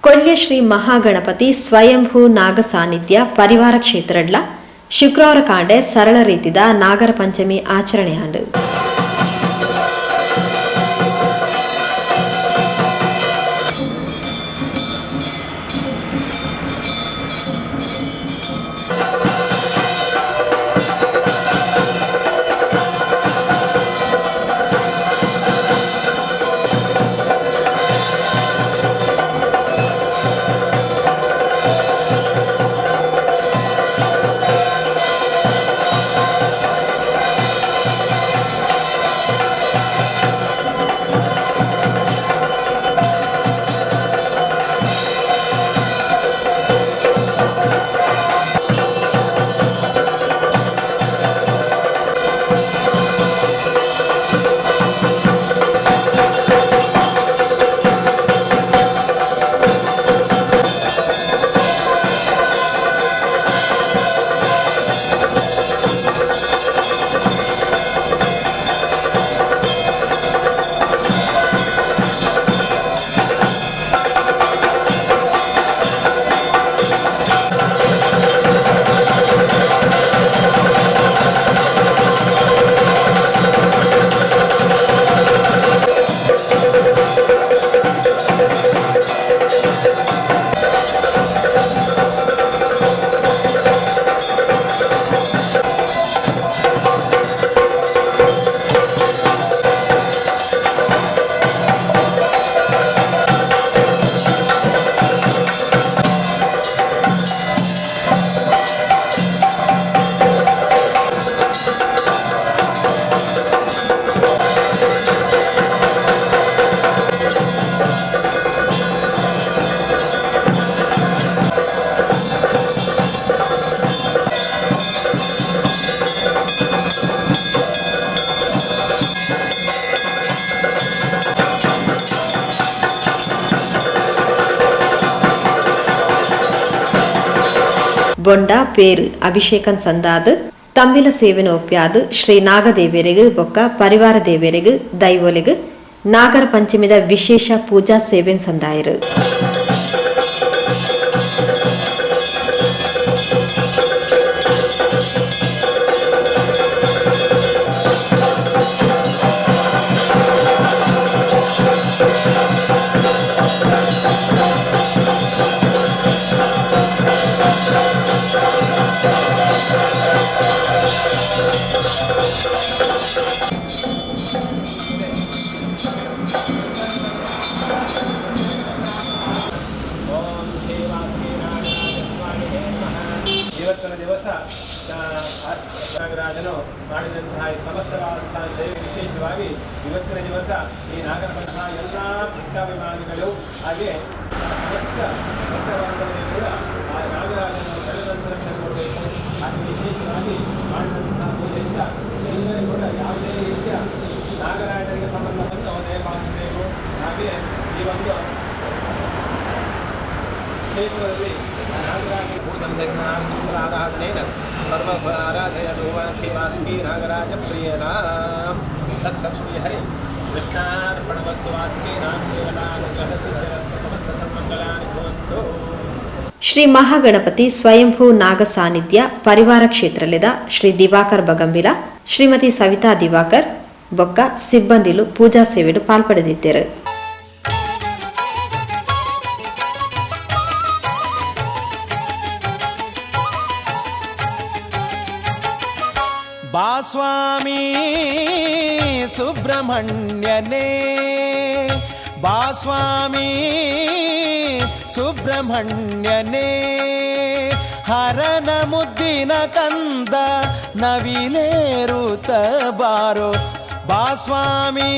ಕೊಲ್ಯ ಶ್ರೀ ಮಹಾಗಣಪತಿ ಸ್ವಯಂಭೂ ನಾಗ ಸಾನ್ನಿಧ್ಯ ಪರಿವಾರ ಕ್ಷೇತ್ರಡ್ಲ ಶುಕ್ರವಾರ ಕಾಂಡೆ ಸರಳ ರೀತಿದ ನಾಗರ ಪಂಚಮಿ ಆಚರಣೆ ಆಂಡು ಬೊಂಡ ಪೇರು ಅಭಿಷೇಕನ್ ಸಂದಾದು ತಮ್ಮಿಲ ಸೇವೆನ ಒಪ್ಪ್ಯಾದು ಶ್ರೀ ನಾಗದೇವಿಯರಿಗೂ ಬೊಕ್ಕ ಪರಿವಾರ ದೇವಿಯರಿಗೂ ದೈವಲಿಗೂ ನಾಗರ ಪಂಚಮಿದ ವಿಶೇಷ ಪೂಜಾ ಸೇವೆನ್ ಸಂದಾಯರು ಇವತ್ತಿನ ದಿವಸ ನಾಗರಾಜನು ಮಾಡಿದಂತಹ ಸಮಸ್ತವಾದಂತಹ ಸೇವೆ ವಿಶೇಷವಾಗಿ ಇವತ್ತಿನ ದಿವಸ ಈ ನಾಗರಪಂತಹ ಎಲ್ಲ ಭಕ್ತಾಭಿಮಾನಿಗಳು ಹಾಗೆ ಸಮಸ್ತ ಭಕ್ತವರ್ಗದಲ್ಲಿ ಕೂಡ ಆ ನಾಗರಾಜನನ್ನು ಬೆಳೆದಂತ ಕೊಡಬೇಕು. ಹಾಗೆ ವಿಶೇಷವಾಗಿ ಮಾಡಿದಂತಹ ಪೂಜೆಯಿಂದ ಎಲ್ಲರೂ ಕೂಡ ಯಾವುದೇ ರೀತಿಯ ನಾಗರಾಜನಿಗೆ ಸಂಬಂಧಪಟ್ಟ ಒಂದೇ ಪಾಲಿಸಬೇಕು. ಹಾಗೆ ಈ ಒಂದು ಕ್ಷೇತ್ರದಲ್ಲಿ ಆರಾಧನೆಯ ಸರ್ವ ಆರಾಧನೆಯ ವಾಸುಕಿ ನಾಗರಾಜ ಪ್ರಿಯನಾ ತತ್ಸತ್ಶ್ರೀ ಹರಿ ಕೃಷ್ಣಾರ್ಪಣವಸ್ತು ವಾಸುಕಿ ಸಮಸ್ತ ಸನ್ಮಂಗಲಾನಿ ಭವಂತು. ಶ್ರೀ ಮಹಾಗಣಪತಿ ಸ್ವಯಂಭೂ ನಾಗ ಸಾನ್ನಿಧ್ಯ ಪರಿವಾರ ಕ್ಷೇತ್ರಲಿದ ಶ್ರೀ ದಿವಾಕರ್ ಬಗಂಬಿಲ ಶ್ರೀಮತಿ ಸವಿತಾ ದಿವಾಕರ್ ಬೊಕ್ಕ ಸಿಬ್ಬಂದಿಲು ಪೂಜಾ ಸೇವೆಡು ಪಾಲ್ಪಡೆದಿದ್ದರು. ಬಾಸ್ವಾಮಿ ಸುಬ್ರಹ್ಮಣ್ಯನೇ ಬಾಸ್ವಾಮಿ ಸುಬ್ರಹ್ಮಣ್ಯನೇ ಹರನ ಮುದ್ದಿನ ಕಂದ ನವಿಲೇರುತ್ತ ಬಾರೋ ಬಾಸ್ವಾಮಿ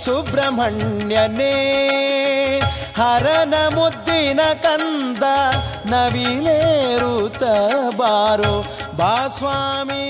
ಸುಬ್ರಹ್ಮಣ್ಯನೇ ಹರನ ಮುದ್ದಿನ ಕಂದ ನವಿಲೇರುತ್ತ ಬಾರೋ ಬಾಸ್ವಾಮಿ.